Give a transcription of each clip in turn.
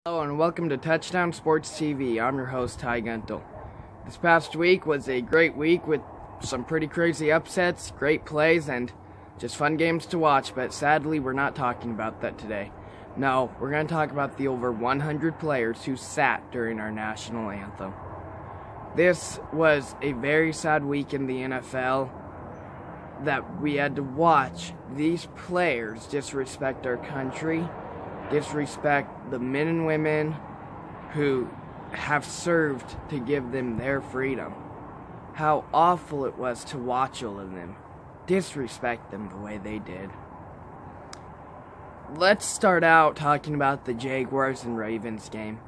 Hello and welcome to Touchdown Sports TV. I'm your host, Ty Guntel. This past week was a great week with some pretty crazy upsets, great plays, and just fun games to watch, but sadly we're not talking about that today. No, we're going to talk about the over 100 players who sat during our national anthem. This was a very sad week in the NFL that we had to watch these players disrespect our country, disrespect the men and women who have served to give them their freedom. How awful it was to watch all of them disrespect them the way they did. Let's start out talking about the Jaguars and Ravens game.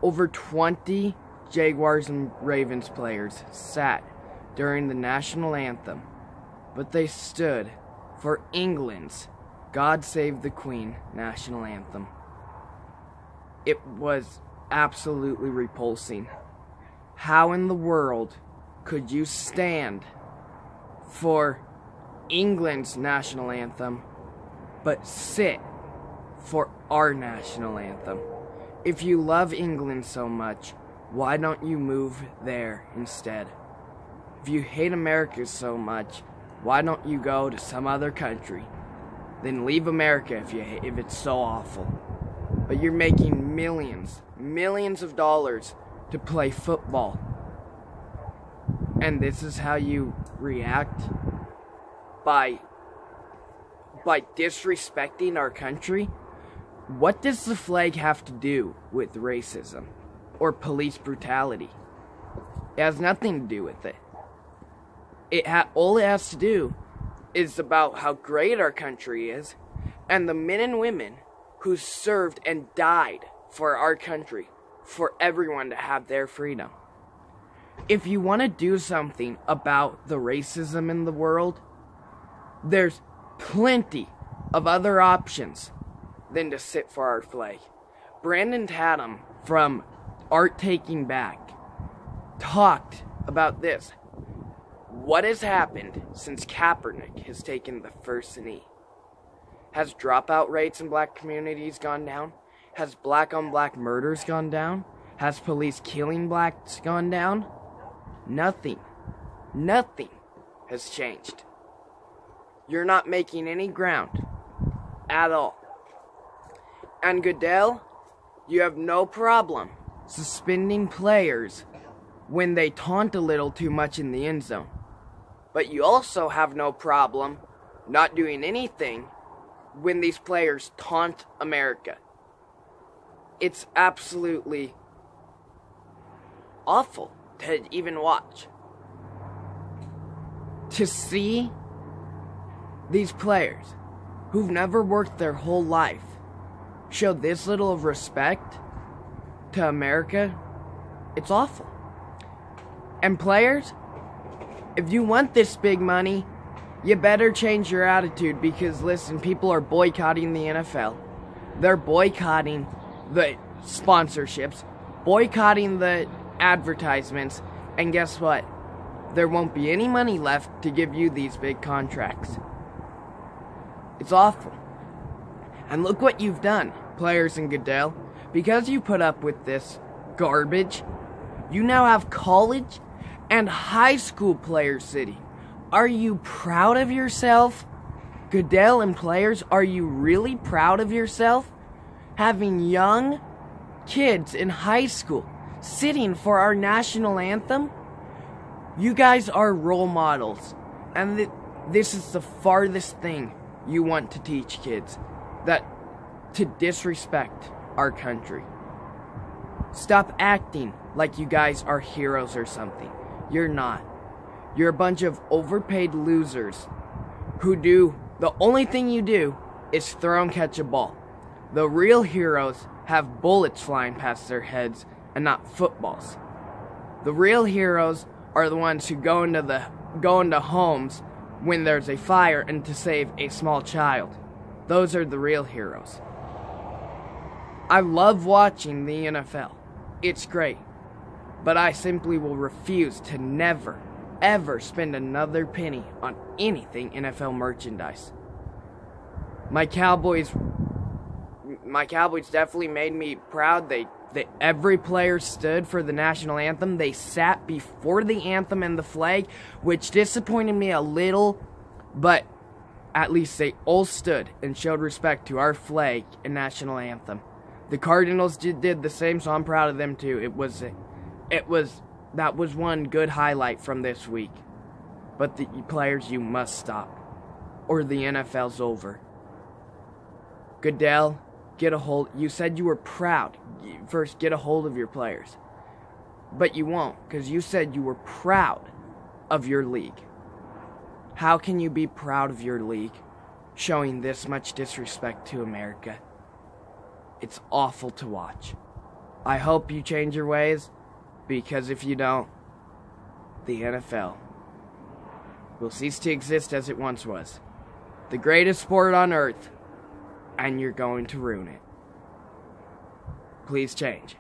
Over 20 Jaguars and Ravens players sat during the national anthem, but they stood for England's God Save the Queen national anthem. It was absolutely repulsing. How in the world could you stand for England's national anthem but sit for our national anthem? If you love England so much, why don't you move there instead? If you hate America so much, why don't you go to some other country? Then leave America if it's so awful. But you're making millions of dollars to play football. And this is how you react? By disrespecting our country? What does the flag have to do with racism or police brutality? It has nothing to do with it. All it has to do is about how great our country is and the men and women who served and died for our country, for everyone to have their freedom. If you want to do something about the racism in the world, there's plenty of other options than to sit for our flag. Brandon Tatum from Art Taking Back talked about this. What has happened since Kaepernick has taken the first knee? Has dropout rates in black communities gone down? Has black-on-black murders gone down? Has police killing blacks gone down? Nothing has changed. You're not making any ground at all. And Goodell, you have no problem suspending players when they taunt a little too much in the end zone. But you also have no problem not doing anything when these players taunt America. It's absolutely awful to even watch. To see these players who've never worked their whole life show this little of respect to America, it's awful. And players, if you want this big money, you better change your attitude because, listen, people are boycotting the NFL. They're boycotting the sponsorships, boycotting the advertisements, and guess what? There won't be any money left to give you these big contracts. It's awful. And look what you've done, players in Goodell. Because you put up with this garbage, you now have college and high school players sitting. Are you proud of yourself? Goodell and players, are you really proud of yourself? Having young kids in high school sitting for our national anthem? You guys are role models. And this is the farthest thing you want to teach kids. That to disrespect our country. Stop acting like you guys are heroes or something. You're not. You're a bunch of overpaid losers who the only thing you do is throw and catch a ball. The real heroes have bullets flying past their heads and not footballs. The real heroes are the ones who go into homes when there's a fire and to save a small child. Those are the real heroes. I love watching the NFL. It's great. But I simply will refuse to never, ever spend another penny on anything NFL merchandise. My Cowboys my Cowboys definitely made me proud. Every player stood for the national anthem. They sat before the anthem and the flag, which disappointed me a little, but at least they all stood and showed respect to our flag and national anthem. The Cardinals did the same, so I'm proud of them too. That was one good highlight from this week. But the players, you must stop, or the NFL's over. Goodell, get a hold. You said you were proud. First, get a hold of your players. But you won't, because you said you were proud of your league. How can you be proud of your league showing this much disrespect to America? It's awful to watch. I hope you change your ways, because if you don't, the NFL will cease to exist as it once was. The greatest sport on earth, and you're going to ruin it. Please change.